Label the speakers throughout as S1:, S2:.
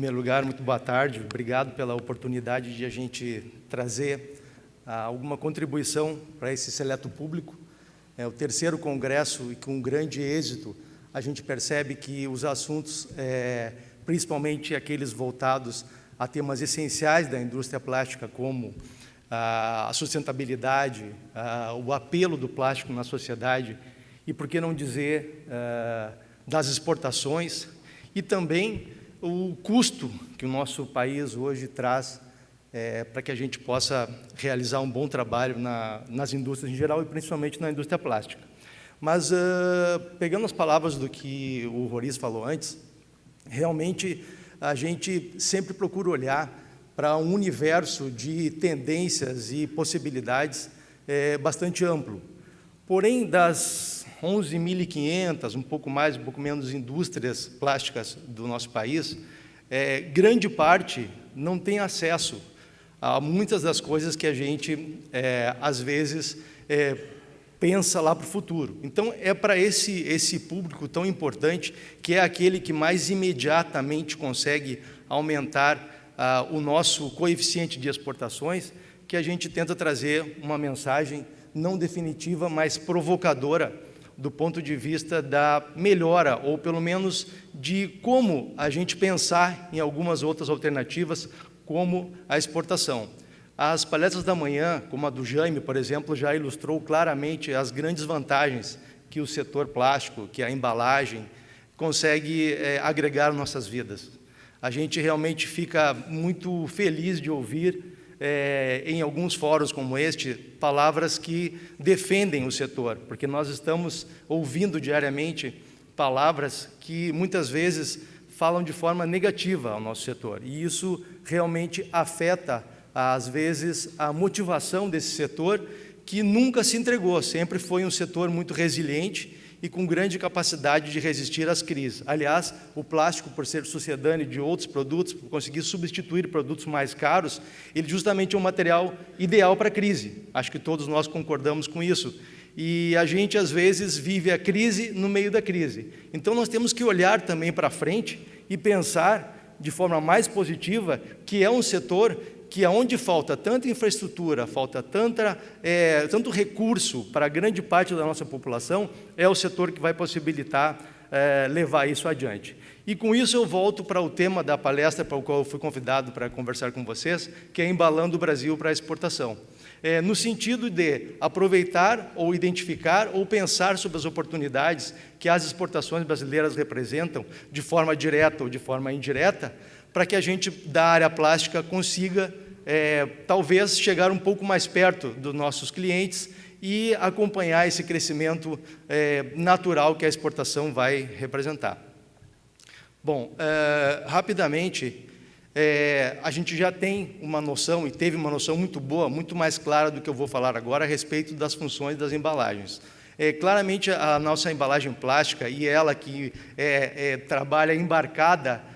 S1: primeiro lugar, muito boa tarde. Obrigado pela oportunidade de a gente trazer alguma contribuição para esse seleto público. É o terceiro congresso e com grande êxito, a gente percebe que os assuntos, principalmente aqueles voltados a temas essenciais da indústria plástica, como a sustentabilidade, o apelo do plástico na sociedade e, por que não dizer, das exportações e também o custo que o nosso país hoje traz para que a gente possa realizar um bom trabalho nas indústrias em geral e principalmente na indústria plástica. Mas, pegando as palavras do que o Roriz falou antes, realmente a gente sempre procura olhar para um universo de tendências e possibilidades bastante amplo. Porém, das 11.500, um pouco mais, um pouco menos, indústrias plásticas do nosso país, grande parte não tem acesso a muitas das coisas que a gente, às vezes, pensa lá para o futuro. Então, é para esse público tão importante, que é aquele que mais imediatamente consegue aumentar o nosso coeficiente de exportações, que a gente tenta trazer uma mensagem não definitiva, mas provocadora, do ponto de vista da melhora, ou pelo menos de como a gente pensar em algumas outras alternativas, como a exportação. As palestras da manhã, como a do Jaime, por exemplo, já ilustrou claramente as grandes vantagens que o setor plástico, que a embalagem, consegue agregar às nossas vidas. A gente realmente fica muito feliz de ouvir, em alguns fóruns como este, palavras que defendem o setor, porque nós estamos ouvindo diariamente palavras que muitas vezes falam de forma negativa ao nosso setor, e isso realmente afeta, às vezes, a motivação desse setor, que nunca se entregou, sempre foi um setor muito resiliente e com grande capacidade de resistir às crises. Aliás, o plástico, por ser sucedâneo de outros produtos, por conseguir substituir produtos mais caros, ele justamente é um material ideal para a crise. Acho que todos nós concordamos com isso. E a gente, às vezes, vive a crise no meio da crise. Então, nós temos que olhar também para frente e pensar de forma mais positiva que é um setor que onde falta tanta infraestrutura, falta tanto recurso para grande parte da nossa população, é o setor que vai possibilitar levar isso adiante. E com isso eu volto para o tema da palestra para o qual eu fui convidado para conversar com vocês, que é Embalando o Brasil para a Exportação. No sentido de aproveitar ou identificar ou pensar sobre as oportunidades que as exportações brasileiras representam, de forma direta ou de forma indireta, para que a gente, da área plástica, consiga, talvez, chegar um pouco mais perto dos nossos clientes e acompanhar esse crescimento natural que a exportação vai representar. Bom, rapidamente, a gente já tem uma noção, e teve uma noção muito boa, muito mais clara do que eu vou falar agora, a respeito das funções das embalagens. Claramente, a nossa embalagem plástica, e ela que trabalha embarcada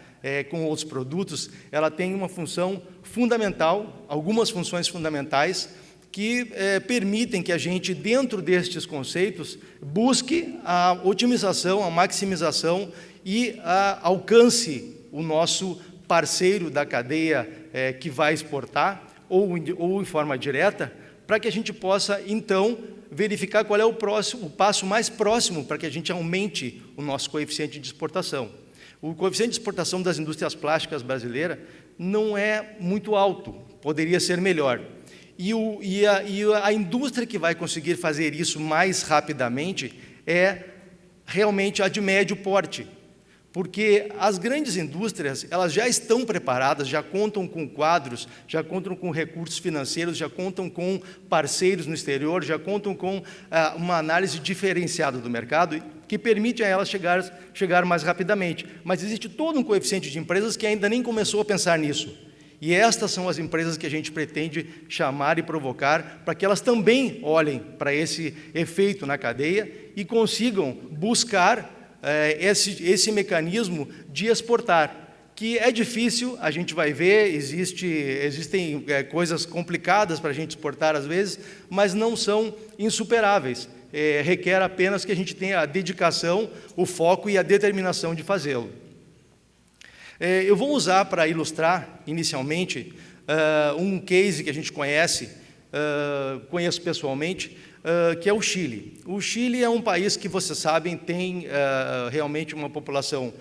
S1: com outros produtos, ela tem uma função fundamental, algumas funções fundamentais, que permitem que a gente, dentro destes conceitos, busque a otimização, a maximização e alcance o nosso parceiro da cadeia que vai exportar, ou em forma direta, para que a gente possa, então, verificar qual é o passo mais próximo para que a gente aumente o nosso coeficiente de exportação. O coeficiente de exportação das indústrias plásticas brasileiras não é muito alto, poderia ser melhor. E a indústria que vai conseguir fazer isso mais rapidamente é realmente a de médio porte, porque as grandes indústrias, elas já estão preparadas, já contam com quadros, já contam com recursos financeiros, já contam com parceiros no exterior, já contam com uma análise diferenciada do mercado, que permite a elas chegar mais rapidamente. Mas existe todo um coeficiente de empresas que ainda nem começou a pensar nisso. E estas são as empresas que a gente pretende chamar e provocar para que elas também olhem para esse efeito na cadeia e consigam buscar esse mecanismo de exportar, que é difícil, a gente vai ver, existem coisas complicadas para a gente exportar às vezes, mas não são insuperáveis. Requer apenas que a gente tenha a dedicação, o foco e a determinação de fazê-lo. Eu vou usar para ilustrar, inicialmente, um case que a gente conhece, conheço pessoalmente, que é o Chile. O Chile é um país que, vocês sabem, tem realmente uma população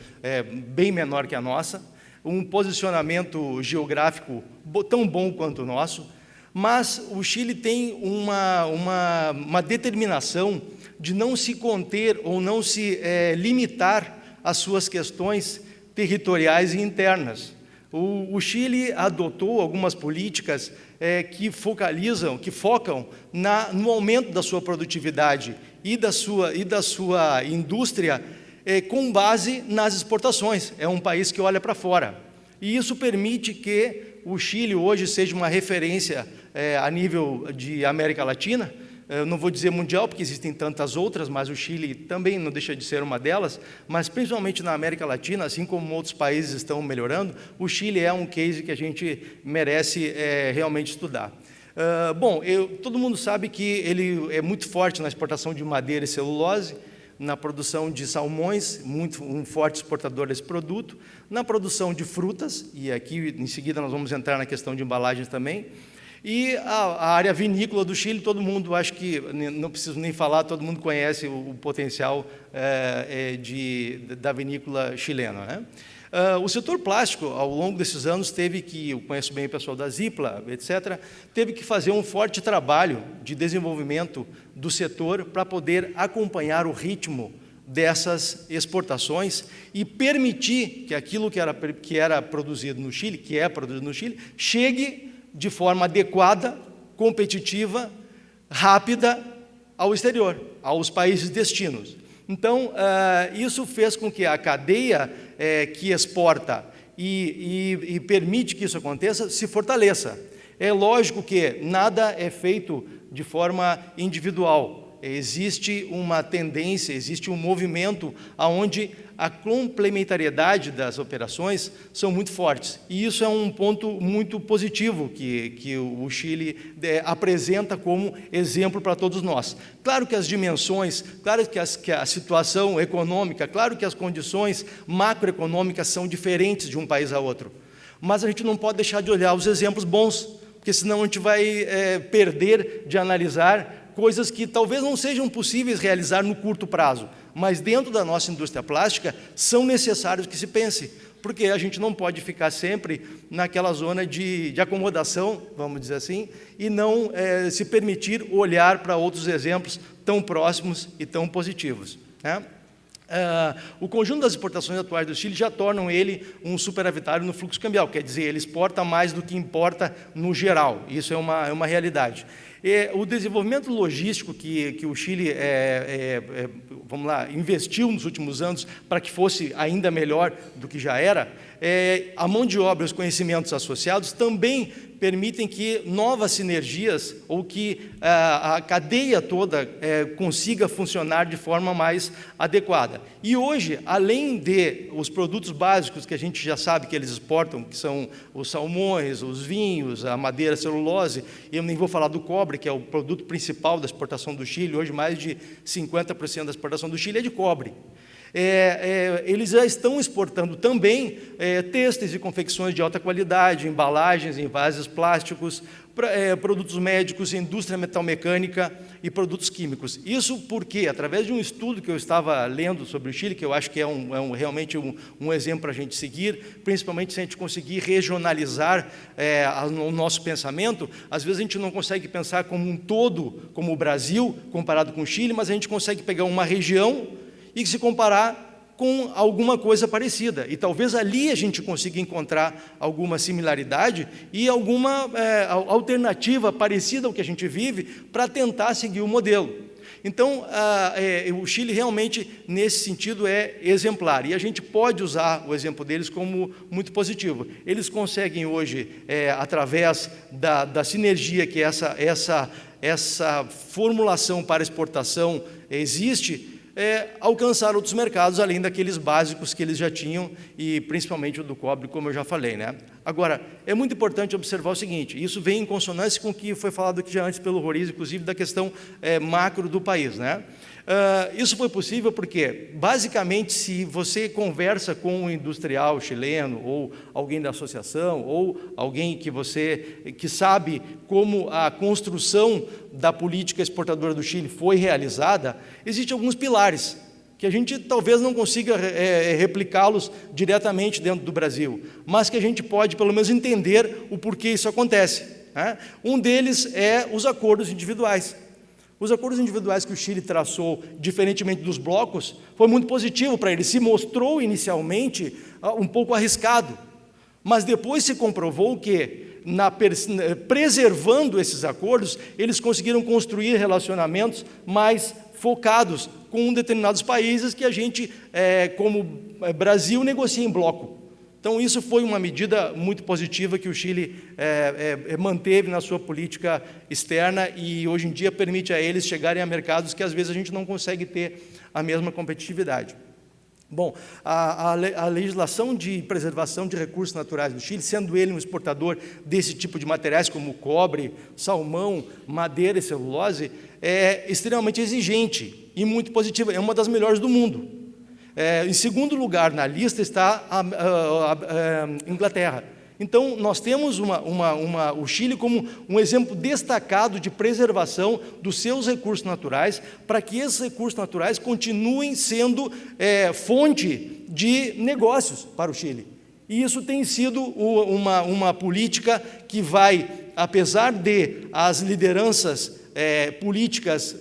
S1: bem menor que a nossa, um posicionamento geográfico tão bom quanto o nosso, mas o Chile tem uma determinação de não se conter ou não se limitar às suas questões territoriais e internas. O Chile adotou algumas políticas que focam no aumento da sua produtividade e da sua indústria com base nas exportações. É um país que olha para fora. E isso permite que o Chile hoje seja uma referência a nível de América Latina. Eu não vou dizer mundial, porque existem tantas outras, mas o Chile também não deixa de ser uma delas, mas principalmente na América Latina, assim como outros países estão melhorando, o Chile é um case que a gente merece realmente estudar. Todo mundo sabe que ele é muito forte na exportação de madeira e celulose, na produção de salmões, um forte exportador desse produto, na produção de frutas, e aqui em seguida nós vamos entrar na questão de embalagens também, e a área vinícola do Chile, todo mundo, acho que não preciso nem falar, todo mundo conhece o potencial da vinícola chilena, né? O setor plástico, ao longo desses anos, eu conheço bem o pessoal da Zipla, etc., teve que fazer um forte trabalho de desenvolvimento do setor para poder acompanhar o ritmo dessas exportações e permitir que aquilo que era produzido no Chile, chegue de forma adequada, competitiva, rápida ao exterior, aos países destinos. Então, isso fez com que a cadeia que exporta e permite que isso aconteça se fortaleça. É lógico que nada é feito de forma individual. Existe uma tendência, existe um movimento onde a complementariedade das operações são muito fortes. E isso é um ponto muito positivo que o Chile apresenta como exemplo para todos nós. Claro que as dimensões, claro que a situação econômica, claro que as condições macroeconômicas são diferentes de um país a outro. Mas a gente não pode deixar de olhar os exemplos bons, porque senão a gente vai perder de analisar coisas que talvez não sejam possíveis realizar no curto prazo, mas dentro da nossa indústria plástica são necessários que se pense, porque a gente não pode ficar sempre naquela zona de acomodação, vamos dizer assim, e não se permitir olhar para outros exemplos tão próximos e tão positivos, né? O conjunto das exportações atuais do Chile já tornam ele um superavitário no fluxo cambial, quer dizer, ele exporta mais do que importa no geral, isso é uma realidade. O desenvolvimento logístico que o Chile investiu nos últimos anos para que fosse ainda melhor do que já era, a mão de obra e os conhecimentos associados também permitem que novas sinergias ou que a cadeia toda consiga funcionar de forma mais adequada. E hoje, além de os produtos básicos que a gente já sabe que eles exportam, que são os salmões, os vinhos, a madeira, a celulose, e eu nem vou falar do cobre, que é o produto principal da exportação do Chile, hoje mais de 50% da exportação do Chile é de cobre. Eles já estão exportando também têxteis e confecções de alta qualidade, embalagens, envases plásticos, produtos médicos, indústria metalmecânica e produtos químicos. Isso porque, através de um estudo que eu estava lendo sobre o Chile, que eu acho que é realmente um exemplo para a gente seguir, principalmente se a gente conseguir regionalizar o nosso pensamento, às vezes a gente não consegue pensar como um todo, como o Brasil, comparado com o Chile, mas a gente consegue pegar uma região e se comparar com alguma coisa parecida. E talvez ali a gente consiga encontrar alguma similaridade e alguma alternativa parecida ao que a gente vive para tentar seguir o modelo. Então, o Chile realmente, nesse sentido, é exemplar. E a gente pode usar o exemplo deles como muito positivo. Eles conseguem hoje, através da sinergia que essa formulação para exportação existe, alcançar outros mercados, além daqueles básicos que eles já tinham, e principalmente o do cobre, como eu já falei, né? Agora, é muito importante observar o seguinte, isso vem em consonância com o que foi falado aqui já antes pelo Roriz, inclusive da questão macro do país, né? Isso foi possível porque, basicamente, se você conversa com um industrial chileno, ou alguém da associação, ou alguém que sabe como a construção da política exportadora do Chile foi realizada, existem alguns pilares que a gente talvez não consiga replicá-los diretamente dentro do Brasil, mas que a gente pode, pelo menos, entender o porquê isso acontece, né? Um deles é os acordos individuais. Os acordos individuais que o Chile traçou, diferentemente dos blocos, foi muito positivo para ele. Se mostrou inicialmente um pouco arriscado, mas depois se comprovou que, preservando esses acordos, eles conseguiram construir relacionamentos mais focados com determinados países que a gente, como Brasil, negocia em bloco. Então, isso foi uma medida muito positiva que o Chile manteve na sua política externa e, hoje em dia, permite a eles chegarem a mercados que, às vezes, a gente não consegue ter a mesma competitividade. Bom, a legislação de preservação de recursos naturais do Chile, sendo ele um exportador desse tipo de materiais, como cobre, salmão, madeira e celulose, é extremamente exigente e muito positiva. É uma das melhores do mundo. Em segundo lugar na lista está a Inglaterra. Então, nós temos o Chile como um exemplo destacado de preservação dos seus recursos naturais, para que esses recursos naturais continuem sendo fonte de negócios para o Chile. E isso tem sido uma política que vai, apesar de as lideranças políticas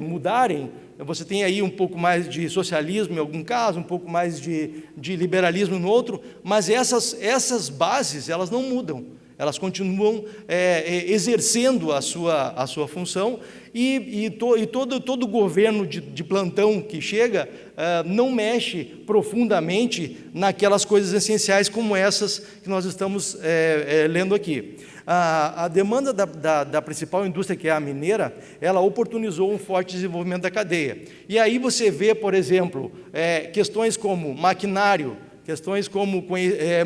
S1: mudarem, você tem aí um pouco mais de socialismo em algum caso, um pouco mais de liberalismo no outro, mas essas bases, elas não mudam, elas continuam exercendo a sua função, e todo governo de plantão que chega não mexe profundamente naquelas coisas essenciais como essas que nós estamos lendo aqui. A demanda da principal indústria, que é a mineira, ela oportunizou um forte desenvolvimento da cadeia. E aí você vê, por exemplo, questões como maquinário, questões como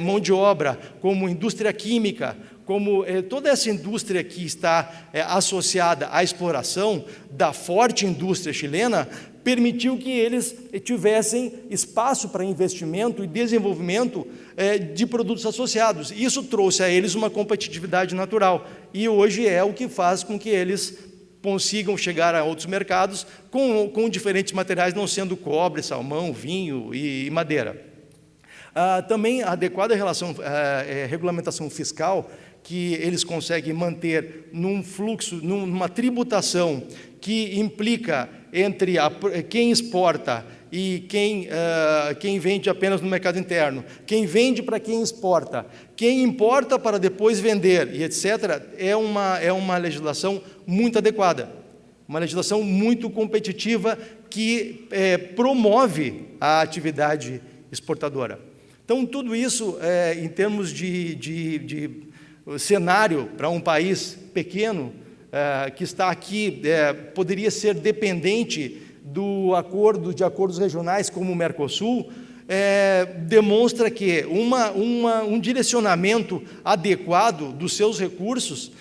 S1: mão de obra, como indústria química, como toda essa indústria que está associada à exploração da forte indústria chilena, permitiu que eles tivessem espaço para investimento e desenvolvimento de produtos associados. Isso trouxe a eles uma competitividade natural, e hoje é o que faz com que eles consigam chegar a outros mercados com diferentes materiais, não sendo cobre, salmão, vinho e madeira. Também a adequada regulamentação fiscal que eles conseguem manter num fluxo, numa tributação que implica entre quem exporta e quem vende apenas no mercado interno, quem vende para quem exporta, quem importa para depois vender, e etc., é uma legislação muito adequada, uma legislação muito competitiva que promove a atividade exportadora. Então, tudo isso, em termos de cenário para um país pequeno, que está aqui, poderia ser dependente de acordos regionais como o Mercosul, demonstra que um direcionamento adequado dos seus recursos,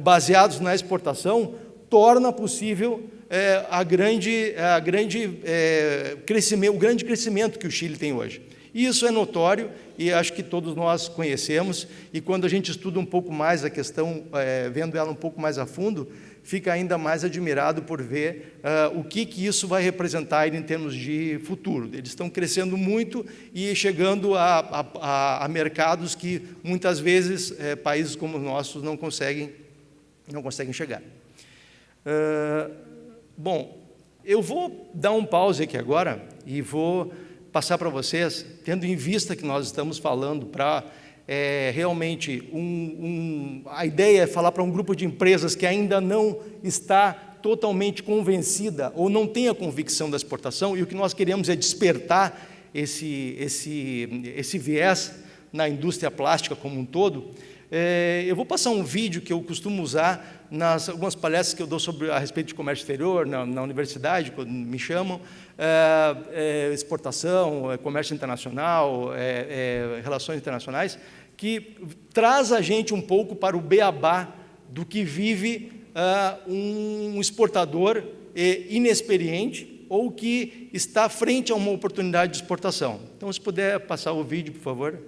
S1: baseados na exportação, torna possível o grande crescimento que o Chile tem hoje. E isso é notório, e acho que todos nós conhecemos, e quando a gente estuda um pouco mais a questão, vendo ela um pouco mais a fundo, fica ainda mais admirado por ver o que isso vai representar em termos de futuro. Eles estão crescendo muito e chegando a mercados que, muitas vezes, países como os nossos não conseguem chegar. Bom, eu vou dar um pause aqui agora e vou passar para vocês, tendo em vista que nós estamos falando para realmente a ideia é falar para um grupo de empresas que ainda não está totalmente convencida ou não tem a convicção da exportação, e o que nós queremos é despertar esse viés na indústria plástica como um todo. Eu vou passar um vídeo que eu costumo usar nas algumas palestras que eu dou a respeito de comércio exterior na universidade, quando me chamam, exportação, comércio internacional, relações internacionais, que traz a gente um pouco para o beabá do que vive um exportador inexperiente ou que está frente a uma oportunidade de exportação. Então, se puder passar o vídeo, por favor.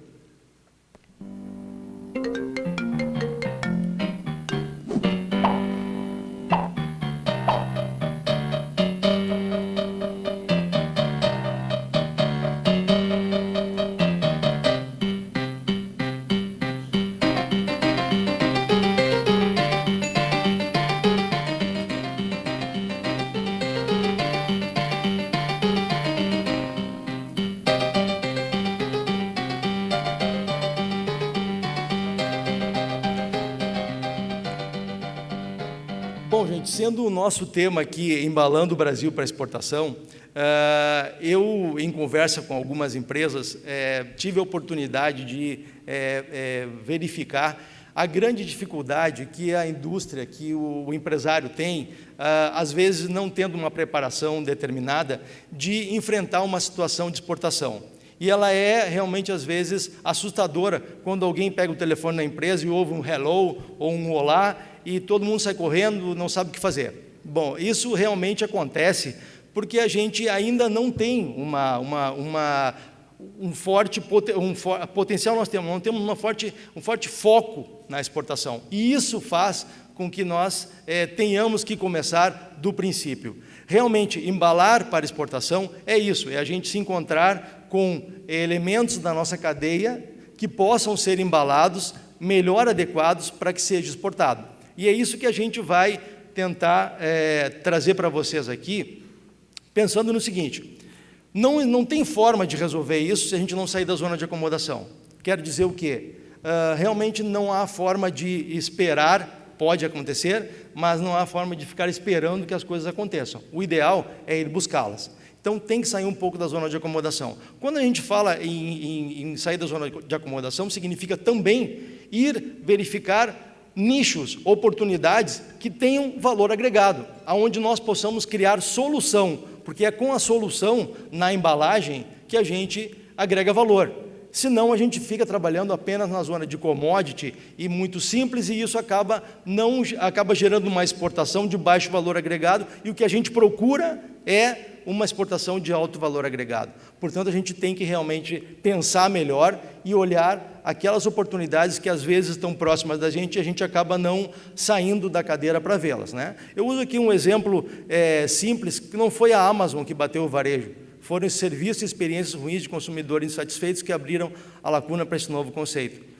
S1: Bom, gente, sendo o nosso tema aqui, embalando o Brasil para exportação, eu, em conversa com algumas empresas, tive a oportunidade de verificar a grande dificuldade que a indústria, que o empresário tem, às vezes não tendo uma preparação determinada, de enfrentar uma situação de exportação. E ela é realmente, às vezes, assustadora quando alguém pega o telefone na empresa e ouve um hello ou um olá e todo mundo sai correndo, não sabe o que fazer. Bom, isso realmente acontece porque a gente ainda não tem um forte potencial, nós temos, não temos um forte foco na exportação. E isso faz com que nós tenhamos que começar do princípio. Realmente, embalar para exportação é isso, é a gente se encontrar com elementos da nossa cadeia que possam ser embalados, melhor adequados para que seja exportado. E é isso que a gente vai tentar trazer para vocês aqui, pensando no seguinte: não tem forma de resolver isso se a gente não sair da zona de acomodação. Quero dizer o quê? Realmente não há forma de esperar, pode acontecer, mas não há forma de ficar esperando que as coisas aconteçam. O ideal é ir buscá-las. Então, tem que sair um pouco da zona de acomodação. Quando a gente fala em sair da zona de acomodação, significa também ir verificar nichos, oportunidades que tenham valor agregado, aonde nós possamos criar solução, porque é com a solução na embalagem que a gente agrega valor. Senão a gente fica trabalhando apenas na zona de commodity e muito simples, e isso acaba gerando uma exportação de baixo valor agregado, e o que a gente procura é uma exportação de alto valor agregado. Portanto, a gente tem que realmente pensar melhor e olhar aquelas oportunidades que às vezes estão próximas da gente e a gente acaba não saindo da cadeira para vê-las, né? Eu uso aqui um exemplo simples, que não foi a Amazon que bateu o varejo, foram os serviços e experiências ruins de consumidores insatisfeitos que abriram a lacuna para esse novo conceito.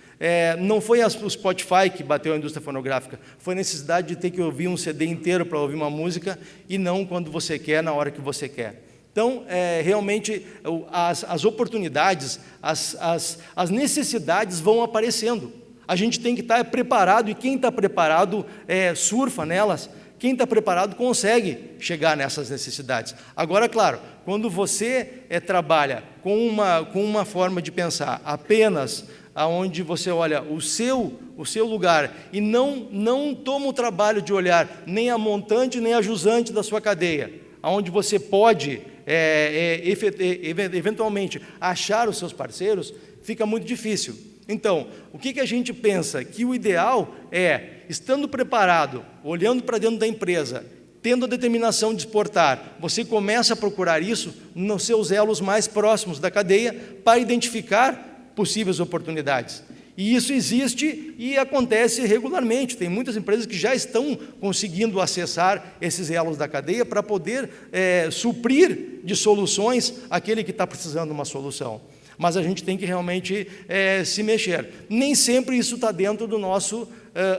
S1: Não foi o Spotify que bateu a indústria fonográfica, foi a necessidade de ter que ouvir um CD inteiro para ouvir uma música e não quando você quer, na hora que você quer. Então, realmente, as oportunidades, as necessidades vão aparecendo. A gente tem que estar preparado, e quem está preparado surfa nelas. Quem está preparado consegue chegar nessas necessidades. Agora, claro, quando você trabalha com uma forma de pensar apenas aonde você olha o seu lugar e não toma o trabalho de olhar nem a montante nem a jusante da sua cadeia, aonde você pode eventualmente achar os seus parceiros, fica muito difícil. Então, o que a gente pensa? Que o ideal estando preparado, olhando para dentro da empresa, tendo a determinação de exportar, você começa a procurar isso nos seus elos mais próximos da cadeia para identificar possíveis oportunidades. E isso existe e acontece regularmente. Tem muitas empresas que já estão conseguindo acessar esses elos da cadeia para poder suprir de soluções aquele que está precisando de uma solução. Mas a gente tem que realmente se mexer. Nem sempre isso está dentro do nosso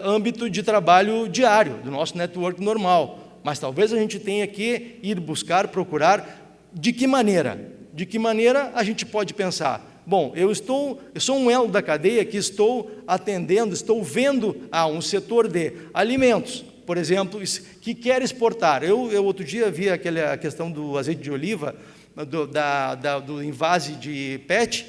S1: âmbito de trabalho diário, do nosso network normal. Mas talvez a gente tenha que ir buscar, procurar. De que maneira? De que maneira a gente pode pensar? Bom, eu sou um elo da cadeia que estou atendendo, estou vendo um setor de alimentos, por exemplo, que quer exportar. Eu outro dia vi a questão do azeite de oliva, do invase de PET,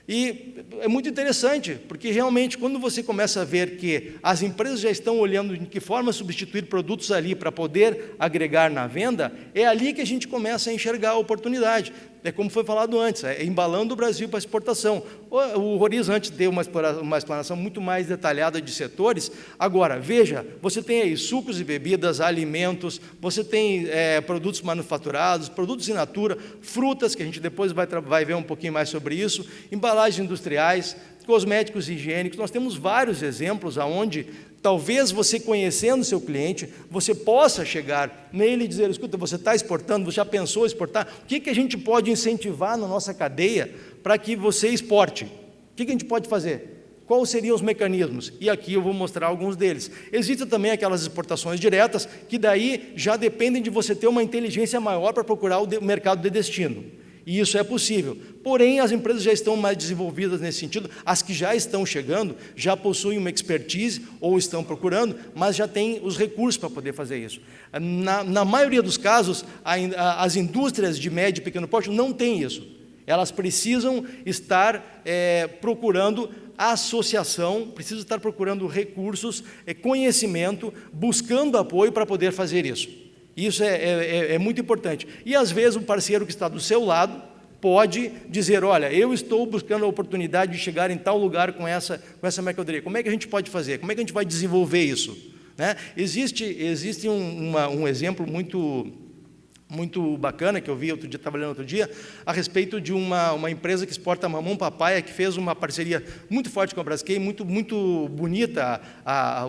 S1: e é muito interessante, porque realmente quando você começa a ver que as empresas já estão olhando de que forma substituir produtos ali para poder agregar na venda, é ali que a gente começa a enxergar a oportunidade. é como foi falado antes, é embalando o Brasil para exportação. O Roriz antes deu uma explanação muito mais detalhada de setores. Agora, veja, você tem aí sucos e bebidas, alimentos, você tem produtos manufaturados, produtos in natura, frutas, que a gente depois vai ver um pouquinho mais sobre isso, embalagens industriais, cosméticos e higiênicos. Nós temos vários exemplos onde talvez você, conhecendo o seu cliente, você possa chegar nele e dizer: escuta, você está exportando, você já pensou em exportar? O que a gente pode incentivar na nossa cadeia para que você exporte? O que a gente pode fazer? Quais seriam os mecanismos? E aqui eu vou mostrar alguns deles. Existem também aquelas exportações diretas, que daí já dependem de você ter uma inteligência maior para procurar o mercado de destino. E isso é possível. Porém, as empresas já estão mais desenvolvidas nesse sentido, as que já estão chegando, já possuem uma expertise, ou estão procurando, mas já têm os recursos para poder fazer isso. Na maioria dos casos, as indústrias de médio e pequeno porte não têm isso. Elas precisam estar procurando associação, precisam estar procurando recursos, conhecimento, buscando apoio para poder fazer isso. Isso é muito importante. E, às vezes, o parceiro que está do seu lado pode dizer: olha, eu estou buscando a oportunidade de chegar em tal lugar com essa mercadoria. Como é que a gente pode fazer? Como é que a gente vai desenvolver isso? Né? Existe um exemplo muito bacana, que eu vi outro dia, trabalhando outro dia, a respeito de uma empresa que exporta mamão papaya, que fez uma parceria muito forte com a Braskem, muito bonita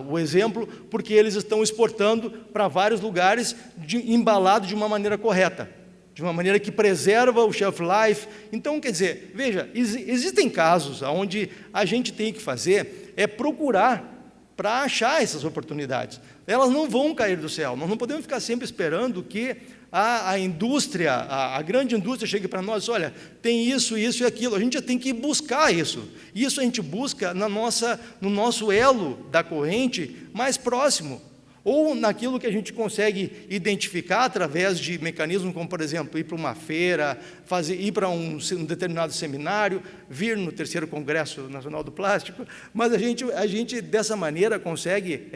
S1: o exemplo, porque eles estão exportando para vários lugares, embalado de uma maneira correta, de uma maneira que preserva o shelf life. Então, quer dizer, veja, existem casos onde a gente tem que fazer procurar para achar essas oportunidades. Elas não vão cair do céu. Nós não podemos ficar sempre esperando que a indústria, a grande indústria chegue para nós: olha, tem isso, isso e aquilo. A gente já tem que buscar isso. Isso a gente busca no nosso elo da corrente mais próximo, ou naquilo que a gente consegue identificar através de mecanismos como, por exemplo, ir para uma feira, ir para um determinado seminário, vir no 3º Congresso Nacional do Plástico. Mas a gente dessa maneira consegue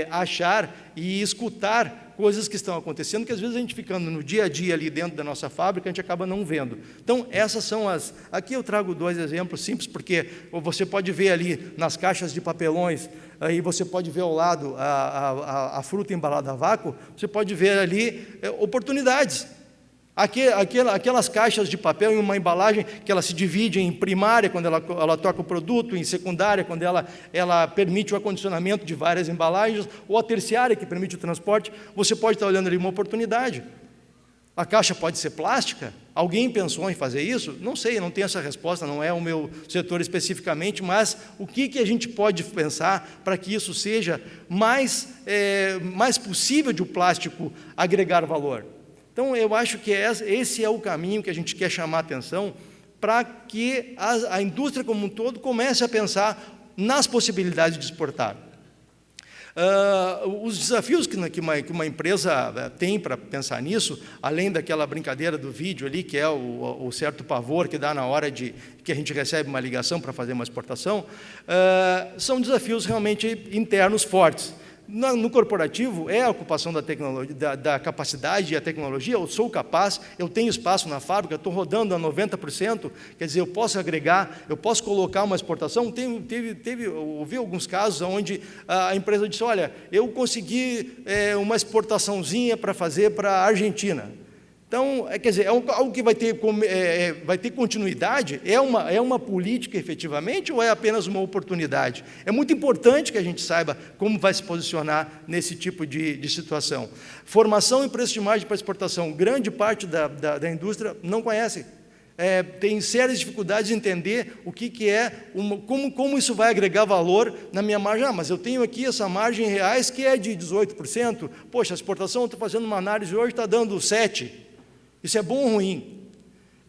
S1: achar e escutar coisas que estão acontecendo, que às vezes a gente ficando no dia a dia ali dentro da nossa fábrica, a gente acaba não vendo. Então, essas são aqui eu trago 2 exemplos simples, porque você pode ver ali nas caixas de papelões, aí você pode ver ao lado a fruta embalada a vácuo, você pode ver ali oportunidades. Aquelas caixas de papel em uma embalagem que ela se divide em primária, quando ela toca o produto, em secundária, quando ela permite o acondicionamento de várias embalagens, ou a terciária, que permite o transporte. Você pode estar olhando ali uma oportunidade. A caixa pode ser plástica? Alguém pensou em fazer isso? Não sei, não tenho essa resposta, não é o meu setor especificamente, mas o que a gente pode pensar para que isso seja mais possível de o plástico agregar valor? Então, eu acho que esse é o caminho que a gente quer chamar a atenção, para que a indústria como um todo comece a pensar nas possibilidades de exportar. Os desafios que uma empresa tem para pensar nisso, além daquela brincadeira do vídeo ali, que é o certo pavor que dá na hora que a gente recebe uma ligação para fazer uma exportação, são desafios realmente internos fortes. No corporativo, é a ocupação da tecnologia, da capacidade e a tecnologia. Eu sou capaz, eu tenho espaço na fábrica, estou rodando a 90%, quer dizer, eu posso agregar, eu posso colocar uma exportação. Ouvi alguns casos onde a empresa disse: olha, eu consegui uma exportaçãozinha para fazer para a Argentina. Então, quer dizer, algo que vai ter continuidade? É uma política, efetivamente, ou é apenas uma oportunidade? É muito importante que a gente saiba como vai se posicionar nesse tipo de situação. Formação e preço de margem para exportação. Grande parte da indústria não conhece. Tem sérias dificuldades em entender o que é, como isso vai agregar valor na minha margem. Mas eu tenho aqui essa margem em reais que é de 18%. Poxa, a exportação, eu estou fazendo uma análise hoje, está dando 7%. Isso é bom ou ruim?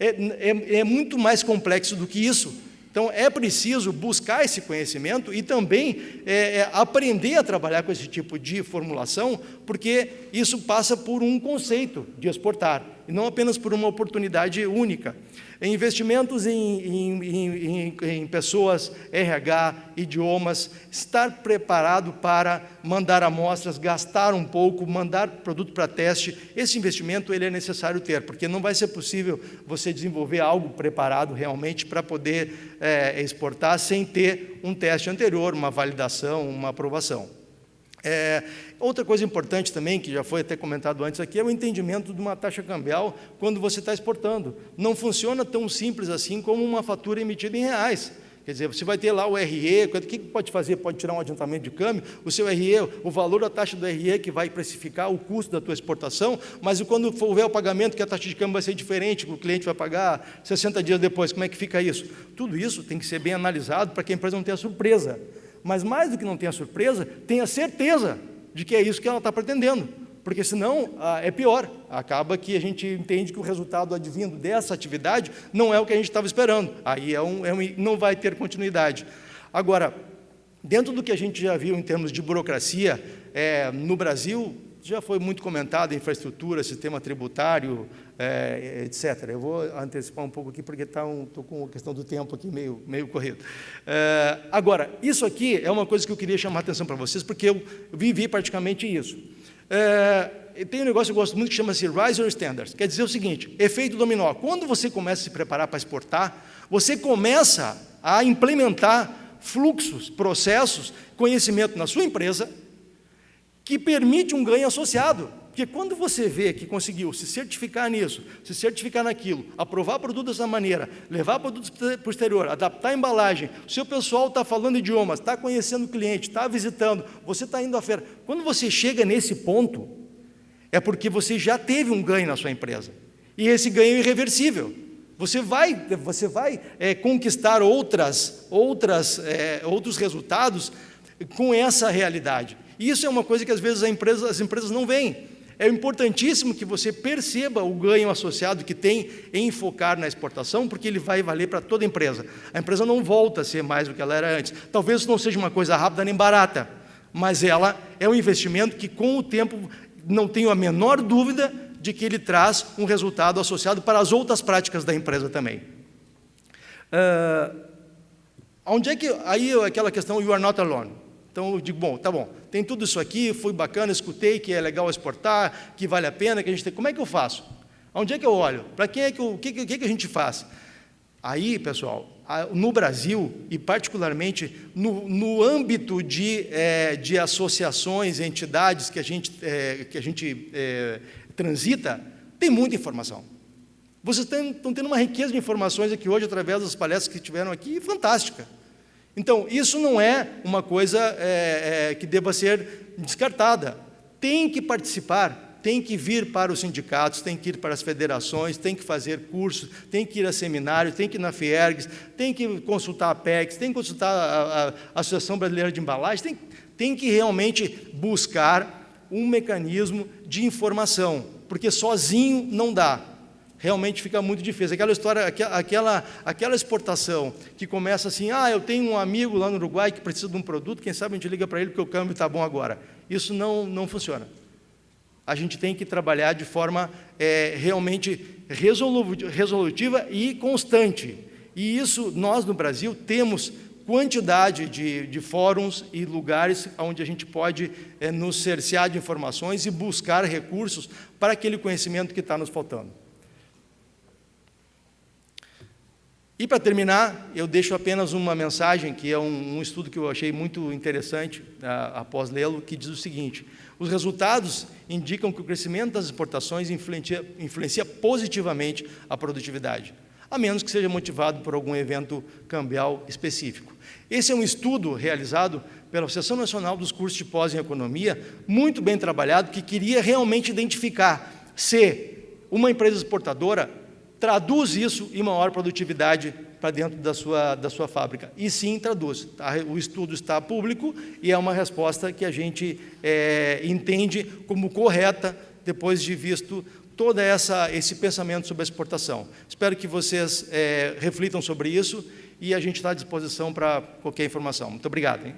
S1: É muito mais complexo do que isso. Então, é preciso buscar esse conhecimento e também aprender a trabalhar com esse tipo de formulação, porque isso passa por um conceito de exportar. e não apenas por uma oportunidade única. Investimentos em pessoas, RH, idiomas, estar preparado para mandar amostras, gastar um pouco, mandar produto para teste, esse investimento ele é necessário ter, porque não vai ser possível você desenvolver algo preparado realmente para poder exportar sem ter um teste anterior, uma validação, uma aprovação. Outra coisa importante também, que já foi até comentado antes aqui, é o entendimento de uma taxa cambial quando você está exportando. Não funciona tão simples assim como uma fatura emitida em reais. Quer dizer, você vai ter lá o RE, o que pode fazer? Pode tirar um adiantamento de câmbio, o seu RE, o valor da taxa do RE que vai precificar o custo da tua exportação, mas quando houver o pagamento, que a taxa de câmbio vai ser diferente, o cliente vai pagar 60 dias depois, como é que fica isso? Tudo isso tem que ser bem analisado para que a empresa não tenha surpresa. Mas mais do que não tenha surpresa, tenha certeza de que é isso que ela está pretendendo, porque senão é pior, acaba que a gente entende que o resultado advindo dessa atividade não é o que a gente estava esperando, aí não vai ter continuidade. Agora, dentro do que a gente já viu em termos de burocracia, no Brasil, já foi muito comentado, infraestrutura, sistema tributário, etc. Eu vou antecipar um pouco aqui, porque estou com a questão do tempo aqui meio corrido. Agora, isso aqui é uma coisa que eu queria chamar a atenção para vocês, porque eu vivi praticamente isso. Tem um negócio que eu gosto muito que chama-se Rise Your Standards, quer dizer o seguinte, efeito dominó. Quando você começa a se preparar para exportar, você começa a implementar fluxos, processos, conhecimento na sua empresa, que permite um ganho associado. Porque quando você vê que conseguiu se certificar nisso, se certificar naquilo, aprovar produto dessa maneira, levar produtos para o exterior, adaptar a embalagem, o seu pessoal está falando idiomas, está conhecendo o cliente, está visitando, você está indo à feira. Quando você chega nesse ponto, é porque você já teve um ganho na sua empresa. E esse ganho é irreversível. Você vai conquistar outros resultados com essa realidade. E isso é uma coisa que às vezes as empresas não veem. É importantíssimo que você perceba o ganho associado que tem em focar na exportação, porque ele vai valer para toda a empresa. A empresa não volta a ser mais do que ela era antes. Talvez não seja uma coisa rápida nem barata, mas ela é um investimento que, com o tempo, não tenho a menor dúvida de que ele traz um resultado associado para as outras práticas da empresa também. Onde é que... Aí aquela questão, you are not alone. Então, eu digo, bom, tá bom, tem tudo isso aqui, foi bacana, escutei que é legal exportar, que vale a pena, que a gente tem... Como é que eu faço? Onde é que eu olho? Para quem o que a gente faz? Aí, pessoal, no Brasil, e particularmente no âmbito de associações, entidades que a gente transita, tem muita informação. Vocês estão tendo uma riqueza de informações aqui hoje, através das palestras que tiveram aqui, fantástica. Então, isso não é uma coisa que deva ser descartada. Tem que participar, tem que vir para os sindicatos, tem que ir para as federações, tem que fazer cursos, tem que ir a seminários, tem que ir na Fiergs, tem que consultar a PEX, tem que consultar a Associação Brasileira de Embalagem, tem que realmente buscar um mecanismo de informação, porque sozinho não dá. Realmente fica muito difícil. Aquela história, aquela exportação que começa assim, eu tenho um amigo lá no Uruguai que precisa de um produto, quem sabe a gente liga para ele porque o câmbio está bom agora. Isso não funciona. A gente tem que trabalhar de forma realmente resolutiva e constante. E isso, nós no Brasil, temos quantidade de fóruns e lugares onde a gente pode nos cercear de informações e buscar recursos para aquele conhecimento que está nos faltando. E, para terminar, eu deixo apenas uma mensagem, que é um estudo que eu achei muito interessante, após lê-lo, que diz o seguinte: os resultados indicam que o crescimento das exportações influencia positivamente a produtividade, a menos que seja motivado por algum evento cambial específico. Esse é um estudo realizado pela Associação Nacional dos Cursos de Pós em Economia, muito bem trabalhado, que queria realmente identificar se uma empresa exportadora traduz isso em maior produtividade para dentro da sua fábrica. E sim, traduz. O estudo está público e é uma resposta que a gente entende como correta, depois de visto todo esse pensamento sobre a exportação. Espero que vocês reflitam sobre isso e a gente está à disposição para qualquer informação. Muito obrigado.